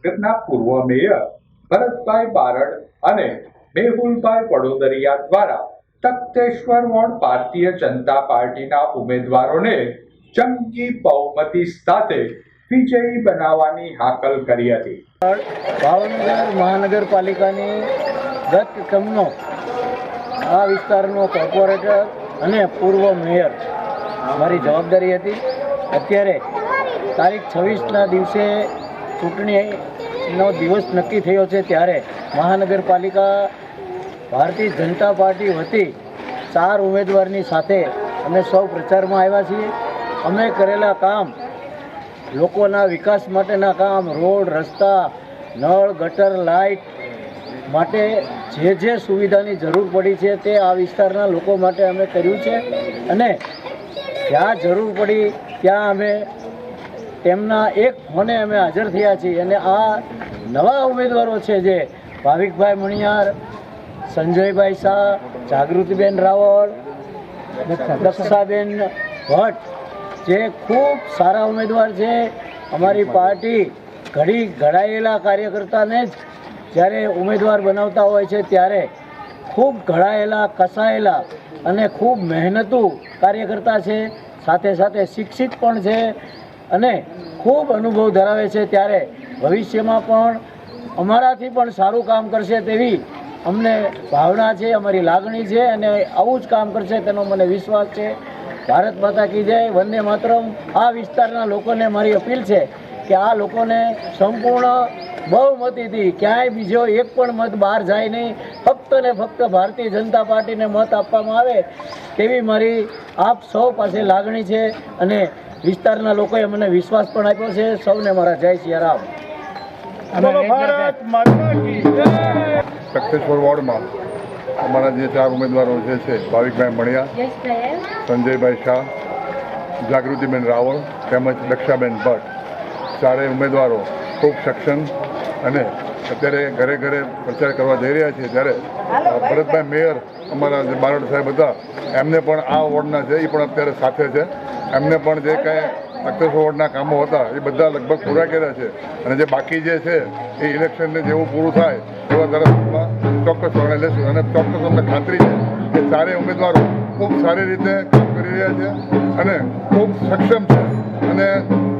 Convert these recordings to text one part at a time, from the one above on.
ભાવનગરના પૂર્વ મેયર ભરતભાઈ બારડ અને મેહુલભાઈ વડોદરિયા દ્વારા તખ્તેશ્વર વોર્ડ ભારતીય જનતા પાર્ટીના ઉમેદવારોને જંગી બહુમતી સાથે વિજયી બનાવવાની હાકલ કરી હતી. ભાવનગર મહાનગરપાલિકાની ગત ટર્મનો આ વિસ્તારનો કોર્પોરેટર અને પૂર્વ મેયર મારી જવાબદારી હતી. અત્યારે તારીખ 26ના દિવસે ચૂંટણીનો દિવસ નક્કી થયો છે, ત્યારે મહાનગરપાલિકા ભારતીય જનતા પાર્ટી વતી 4 ઉમેદવારની સાથે અમે સૌ પ્રચારમાં આવ્યા છીએ. અમે કરેલા કામ, લોકોના વિકાસ માટેના કામ, રોડ, રસ્તા, નળ, ગટર, લાઇટ માટે જે સુવિધાની જરૂર પડી છે તે આ વિસ્તારના લોકો માટે અમે કર્યું છે. અને જ્યાં જરૂર પડી ત્યાં અમે તેમના એક ફોને અમે હાજર થયા છીએ. અને આ નવા ઉમેદવારો છે જે ભાવિકભાઈ મણિયાર, સંજયભાઈ શાહ, જાગૃતિબેન રાવળ, દક્ષાબેન ભટ્ટ, જે ખૂબ સારા ઉમેદવાર છે. અમારી પાર્ટી ઘડાયેલા કાર્યકર્તાને જ જ્યારે ઉમેદવાર બનાવતા હોય છે ત્યારે ખૂબ ઘડાયેલા, કસાયેલા અને ખૂબ મહેનતુ કાર્યકર્તા છે. સાથે સાથે શિક્ષિત પણ છે અને ખૂબ અનુભવ ધરાવે છે. ત્યારે ભવિષ્યમાં પણ અમારાથી પણ સારું કામ કરશે તેવી અમને ભાવના છે, અમારી લાગણી છે અને આવું જ કામ કરશે તેનો મને વિશ્વાસ છે. ભારત માતા કી જય, વંદે માતરમ. આ વિસ્તારના લોકોને મારી અપીલ છે કે આ લોકોને સંપૂર્ણ બહુમતીથી, ક્યાંય બીજો એક પણ મત બહાર જાય નહીં, ફક્ત ને ફક્ત ભારતીય જનતા પાર્ટીને મત આપવામાં આવે તેવી મારી આપ સૌ પાસે લાગણી છે. અને વિસ્તારના લોકોએ મને વિશ્વાસ પણ આપ્યો છે. સૌને મારા જય સિયારામ. તખ્તેશ્વર વોર્ડમાં અમારા જે 4 ઉમેદવારો જે છે, ભાવિકભાઈ મણિયાર, સંજયભાઈ શાહ, જાગૃતિબેન રાવળ તેમજ દક્ષાબેન ભટ્ટ, 4 ઉમેદવારો ખૂબ સક્ષમ અને અત્યારે ઘરે ઘરે પ્રચાર કરવા જઈ રહ્યા છીએ. ત્યારે ભરતભાઈ મેયર અમારા જે બારડ સાહેબ હતા એમને પણ આ વોર્ડના છે, એ પણ અત્યારે સાથે છે. એમને પણ જે કાંઈ તખ્તેશ્વર વોર્ડના કામો હતા એ બધા લગભગ પૂરા કર્યા છે. અને જે બાકી જે છે એ ઇલેક્શનને જેવું પૂરું થાય એવા તરફમાં ચોક્કસ નિર્ણય લેશું. અને ચોક્કસ અમને ખાતરી છે કે 4 ઉમેદવારો ખૂબ સારી રીતે કામ કરી રહ્યા છે અને ખૂબ સક્ષમ છે અને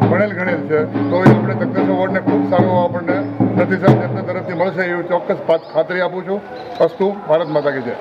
ભણેલ ગણેલ છે. તો એ આપણે તખ્તેશ્વર વોર્ડને ખૂબ સારો આપણને પ્રતિસાદ એમના તરફથી મળશે એવી ચોક્કસ ખાતરી આપું છું. અસ્તુ ભારત માતા કી જય.